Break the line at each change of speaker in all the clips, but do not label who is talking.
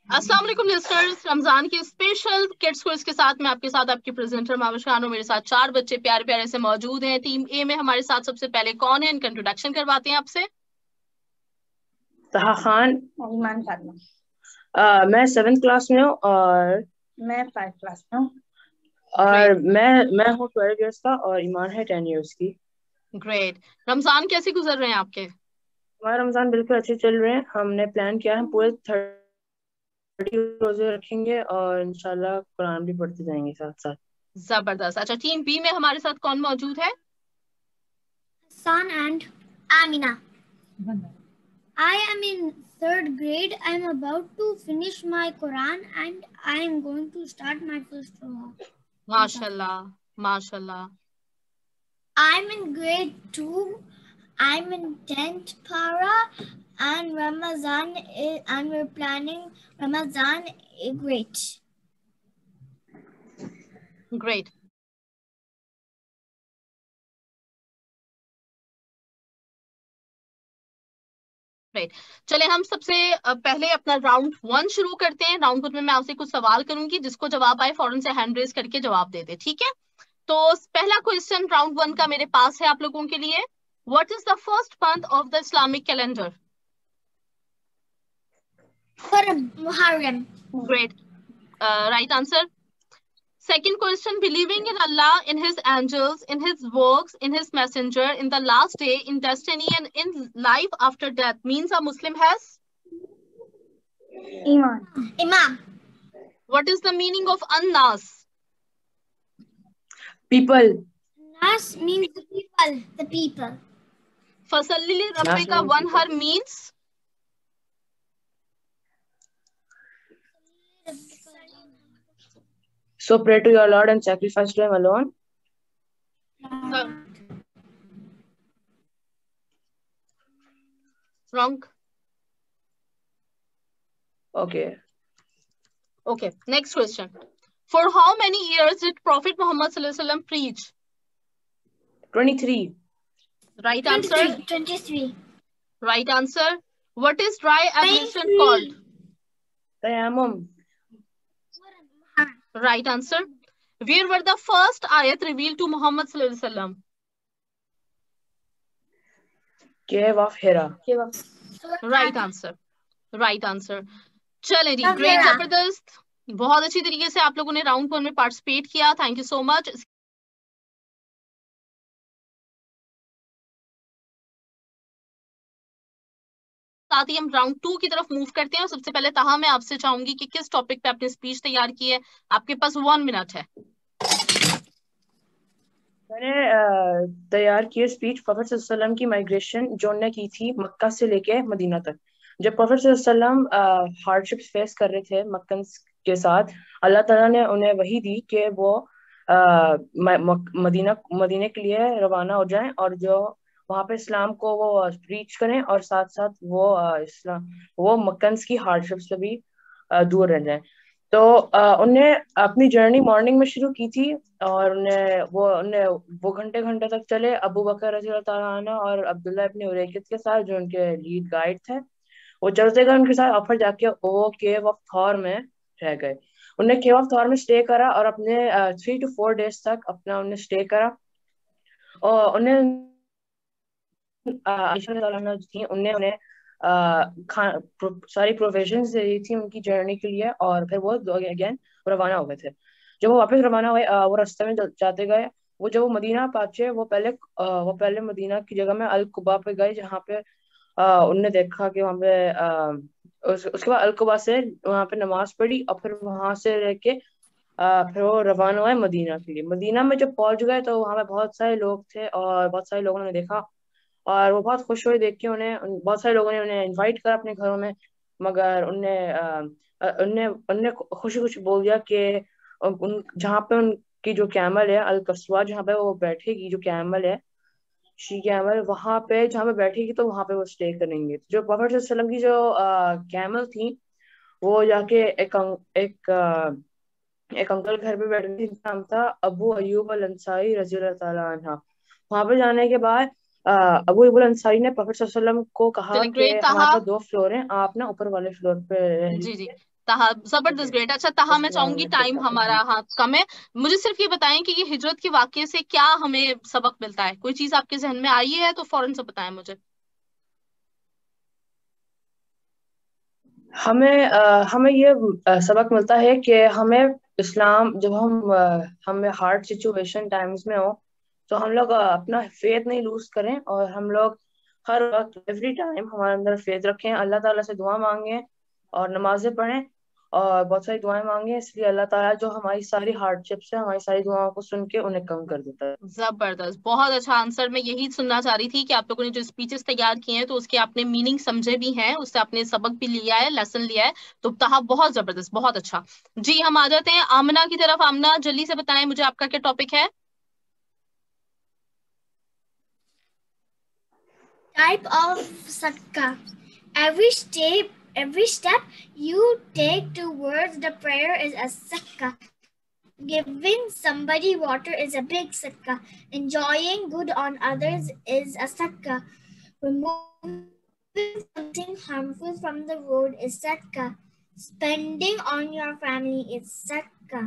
अस्सलाम वालेकुम लिस्टर्स, रमजान के स्पेशल किड्स क्विज के साथ मैं आपके साथ आपकी प्रेजेंटर माविश खान हूं। मेरे साथ 4 बच्चे प्यारे प्यारे से मौजूद हैं। टीम ए में हमारे साथ सबसे पहले कौन है, इनका इंट्रोडक्शन करवाते हैं आपसे।
तहा खान।
ईमान फातिमा।
मैं 7th क्लास में हूँ और
मैं 5 क्लास में हूँ।
और मैं हूँ 12 इयर्स का और ईमान है 10 इयर्स की।
ग्रेट। रमजान कैसे गुजर रहे हैं आपके?
हमारा रमजान बिल्कुल अच्छे चल रहे हैं। हमने प्लान किया है हम पूरे 30 रोजे रखेंगे और इंशाल्लाह कुरान भी पढ़ते जाएंगे साथ साथ।
जबरदस्त। अच्छा, टीम बी में हमारे साथ कौन मौजूद है?
Hassan and Amina. I am in 3rd grade. I am about to finish my Quran and I am going to start my first Quran.
माशाल्लाह माशाल्लाह।
I'm in grade 2. I'm in 10th para and we're planning Ramadan great.
Great. Right, चले हम सबसे पहले अपना round 1 शुरू करते हैं। राउंड 1 में मैं आपसे कुछ सवाल करूंगी, जिसको जवाब आए फौरन से हैंड रेज करके जवाब दे दे, ठीक है? तो पहला क्वेश्चन राउंड 1 का मेरे पास है आप लोगों के लिए। What is the first month of the Islamic calendar?
Muharram.
Great, right answer. Second question, believing in Allah, in His angels, in His works, in His messenger, in the last day, in destiny, and in life after death means a Muslim has?
ईमान।
Imam.
What is the meaning of An-Nas?
People.
Nas means the people. The people.
Fasalli
Nas
Rabbika
means
Wanhar means?
So pray to your Lord and sacrifice to him alone.
Wrong.
Okay.
Okay, next question. For how many years did Prophet Muhammad sallallahu alaihi wasallam preach?
23.
Right answer.
23.
Right answer. What is dry ablution called?
Tayammum.
Right answer. Where were the first ayat revealed to Muhammad sallallahu alaihi wasallam?
Cave of Hira.
Right answer. Right answer. चले जी, great, जबरदस्त, बहुत अच्छी तरीके से आप लोगों ने round 1 में पार्टिसिपेट किया। Thank you so much. साथ ही हम राउंड 2 की तरफ मूव करते हैं और सबसे पहले ताहा, मैं आपसे चाहूंगी कि किस टॉपिक पे आपने स्पीच तैयार की है। आपके पास 1 मिनट है।
मैंने तैयार की स्पीच प्रोफेट सल्लल्लाहु अलैहि वसल्लम की माइग्रेशन जो उन्होंने की थी मक्का से लेके मदीना तक। जब प्रोफेट सल्लल्लाहु अलैहि वसल्लम हार्डशिप्स फेस कर रहे थे मक्कन के साथ, अल्लाह ताला ने उन्हें वही दी कि वो मदीने के लिए रवाना हो जाएं और जो वहाँ पे इस्लाम को वो रीच करें और साथ साथ वो मक्कन की हार्डशिप्स से भी दूर रह जाएं। तो उन्हें अपनी जर्नी मॉर्निंग में शुरू की थी और उन्हें वो घंटे घंटे तक चले। अबू बकर रज़ी अल्लाह ताला अन्हु और अब्दुल्ला इब्न उरैकित के साथ, जो उनके लीड गाइड थे, वो चलते गए उनके साथ। और फिर जाके वो केव ऑफ थॉर में रह गए। उन्हें केव ऑफ थॉर में स्टे करा और अपने 3 to 4 days तक अपना उन्हें स्टे करा। और उन्हें आयशा रज़ी अल्लाह अन्हा थी, उन्हें उन्हें सारी प्रोविजंस दे दी थी उनकी जर्नी के लिए। और फिर वो अगेन रवाना हो गए थे। जब वो वापस रवाना हुए, वो रास्ते में जाते गए। वो जब वो मदीना पहुंचे, वो पहले मदीना की जगह में अल कुबा पे गए, जहाँ पे उनने देखा कि वहाँ पे उसके बाद अल कुबा से वहाँ पे नमाज पढ़ी और फिर वहां से लेके फिर वो रवाना हुए मदीना के लिए। मदीना में जब पहुंच गए तो वहाँ पे बहुत सारे लोग थे और बहुत सारे लोगों ने देखा और वो बहुत खुश हुए देख के उन्हें। बहुत सारे लोगों ने उन्हें इनवाइट करा अपने घरों में, मगर उनने खुशी खुशी बोल दिया कि उन जहाँ पे उनकी जो कैमल है अल कस्वा, जहाँ पे वो बैठेगी, जो कैमल है शी कैमल, वहां पे जहाँ पे बैठेगी तो वहां पे वो स्टे करेंगे। तो जो प्रोफेट सल्लल्लाहु अलैहि वसल्लम की जो कैमल थी, वो जाके एक अंकल घर पे बैठे थे जिनका नाम था अबू अयूब अल अंसारी रजी अल्लाह ताला अन्हा। वहां पे जाने के बाद अबू अयूब अल अंसारी ने प्रोफेट सल्लल्लाहु अलैहि वसल्लम को कहा
चलिए,
कि
ग्रेट
हमारे
ताहा।
पास 2 फ्लोर हैं, आप ना ऊपर वाले फ्लोर पे रह
जी जी,
लीजिए।
ताहा, जबरदस्त,
ओके
ग्रेट। अच्छा ताहा, मैं चाहूंगी, टाइम हमारा हाँ कम है, मुझे सिर्फ ये बताएं कि ये हिजरत के वाकये से क्या हमें सबक मिलता है। कोई चीज आपके जहन में आई है तो फौरन से बताएं मुझे।
हमें ये सबक मिलता है कि हमें इस्लाम, जब हमें हार्ड सिचुएशन टाइम्स में हो तो हम लोग अपना फेथ नहीं लूज करें, और हम लोग हर वक्त एवरी टाइम हमारे अंदर फेथ रखें, अल्लाह ताला से दुआ मांगें और नमाजें पढ़ें और बहुत सारी दुआएं मांगें। इसलिए अल्लाह ताला जो हमारी सारी हार्डशिप्स है, हमारी सारी दुआओं को सुन के उन्हें कम कर देता है।
जबरदस्त, बहुत अच्छा आंसर। मैं यही सुनना चाह रही थी कि आप लोगों ने जो स्पीचेस तैयार किए हैं तो उसके आपने मीनिंग समझे भी हैं, उससे आपने सबक भी लिया है, लेसन लिया है। तो ताहा बहुत जबरदस्त, बहुत अच्छा। जी हम आ जाते हैं आमना की तरफ। आमना जल्दी से बताएं मुझे आपका क्या टॉपिक है।
Type of sadaqah. Every step you take towards the prayer is a sadaqah. Giving somebody water is a big sadaqah. Enjoying good on others is a sadaqah. Removing something harmful from the road is sadaqah. Spending on your family is sadaqah.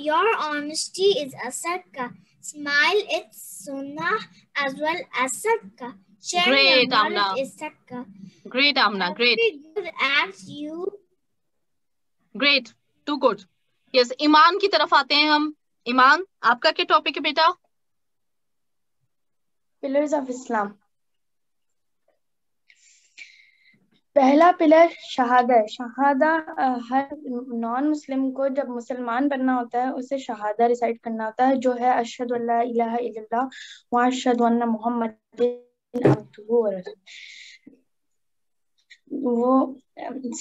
Your honesty is a sadaqah. Smile, it's sunnah as well as sadaqah. Sharing your
great Amna,
knowledge is sadaqah.
Great Amna, great,
Every good act you
great, too good. Yes, ईमान की तरफ आते हैं हम। ईमान, आपका क्या topic है बेटा।
Pillars of Islam. पहला पिलर शहादा है। शहादा हर नॉन मुस्लिम को जब मुसलमान बनना होता है उसे शहादा रिसाइट करना होता है, जो है अशहदु अल्ला इलाहा इल्लल्लाह व अशहदु अन्ना मुहम्मदन अब्दुहु व रसूलुहु। वो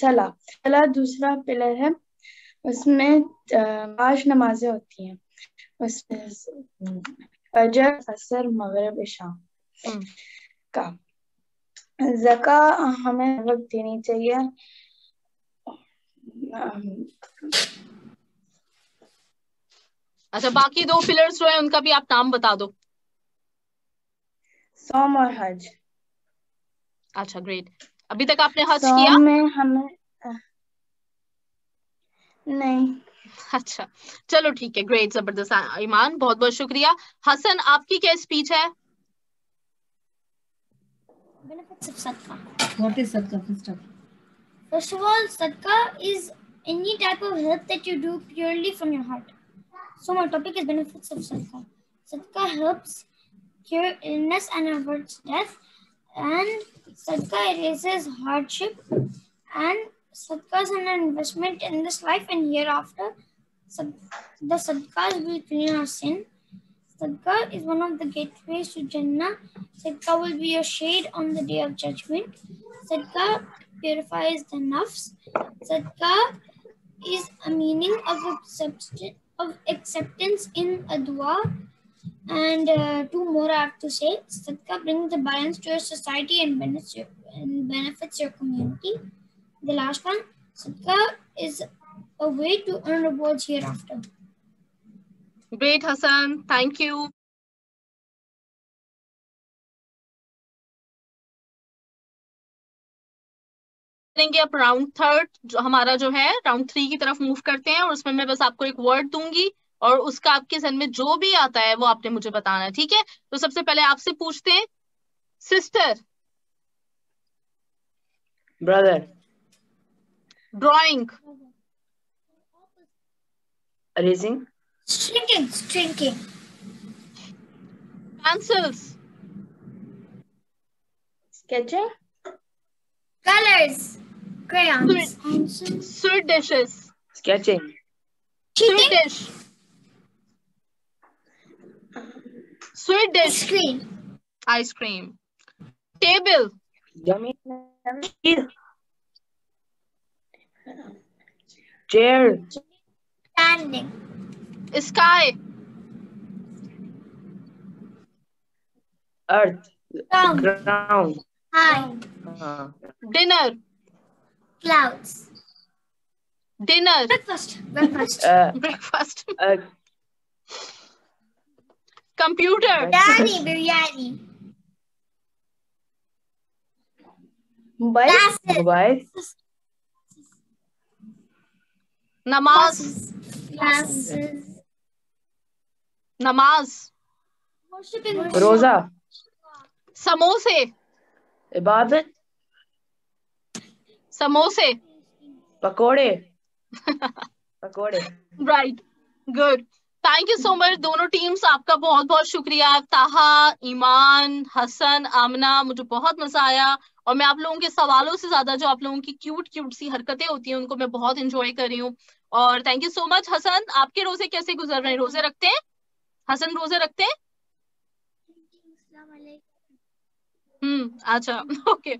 सला दूसरा पिलर है, उसमें 5 नमाजें होती हैं, उसमें फजर, असर, मगरिब, इशा का। ज़का हमें वक्त देनी चाहिए।
अच्छा, बाकी 2 पिलर्स जो है उनका भी आप नाम बता दो।
सौम और हज।
अच्छा ग्रेट, अभी तक आपने हज
सौम
किया।
में हमें नहीं।
अच्छा चलो ठीक है, ग्रेट, जबरदस्त ईमान, बहुत बहुत शुक्रिया। हसन, आपकी क्या स्पीच है।
benefits of sadaqah.
What is sadaqah first of all?
First of all, sadaqah is any type of help that you do purely from your heart. So my topic is benefits of sadaqah. Sadaqah helps cure illness and averts death, and sadaqah erases hardship, and sadaqah is an investment in this life and hereafter. The sadaqahs will clean our sin. Sadaqah is one of the gateways to Jannah. Sadaqah will be your shade on the day of judgment. Sadaqah purifies the nafs. Sadaqah is a meaning of acceptance in a dua. And 2 more I have to say. Sadaqah brings the balance to your society and benefits your community. The last one, Sadaqah is a way to earn rewards hereafter.
Great Hasan, thank you. करेंगे अब round third, जो हमारा जो है round 3 की तरफ move करते हैं, और उसमें मैं बस आपको एक वर्ड दूंगी और उसका आपके जहन में जो भी आता है वो आपने मुझे बताना है, ठीक है। तो सबसे पहले आपसे पूछते हैं, sister,
brother,
drawing,
erasing,
Shrinking.
Pencils,
sketching,
Colors. Crayons.
Sweet dishes,
sketching,
sweet
Cheating.
Dish, sweet dish,
Screen.
Ice cream, table,
जमीन, chair,
Standing.
Sky,
earth,
Ground.
Ground,
High.
Dinner,
Clouds.
Dinner,
Breakfast.
Breakfast, computer,
Biryani.
Mobile,
Glasses.
Mobile,
नमाज,
classes,
नमाज,
worshiping
रोजा,
समोसे,
इबादत,
समोसे,
पकोड़े, पकोड़े।
Right, good, thank you so much दोनों टीम्स, आपका बहुत बहुत शुक्रिया। ताहा, ईमान, हसन, आमना, मुझे बहुत मजा आया और मैं आप लोगों के सवालों से ज्यादा जो आप लोगों की क्यूट क्यूट सी हरकतें होती हैं उनको मैं बहुत इंजॉय कर रही हूँ। और thank you so much. Hasan, आपके रोजे कैसे गुजर रहे हैं? रोजे रखते हैं हसन? रोजे रखते हैं? अच्छा, ओके,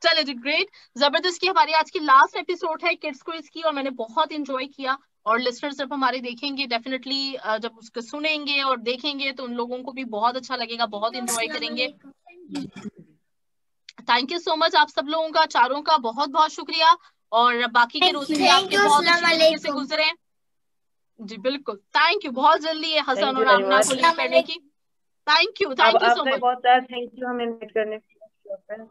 चलो जी, ग्रेट, जबरदस्त की हमारी आज की लास्ट एपिसोड है किड्स क्विज की और मैंने बहुत इंजॉय किया। और लिसनर्स जब हमारे देखेंगे डेफिनेटली, जब उसको सुनेंगे और देखेंगे तो उन लोगों को भी बहुत अच्छा लगेगा, बहुत इंजॉय करेंगे। थैंक यू सो मच आप सब लोगों का, चारों का बहुत बहुत शुक्रिया। और बाकी के रोजे भी आपके बहुत अच्छे तरीके से गुजरे। जी बिल्कुल, थैंक यू, बहुत जल्दी है हसन
Thank you
और
very
आमना
much.
को लीव करने की। थैंक यू
अब
सो
आपका भी
मच।
बहुत सारा थैंक यू हमें इनवाइट करने के लिए।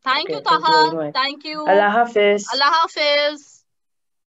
Thank you
Okay, thank you
ताहा,
very much.
Thank you,
Allah Hafiz.
Allah Hafiz.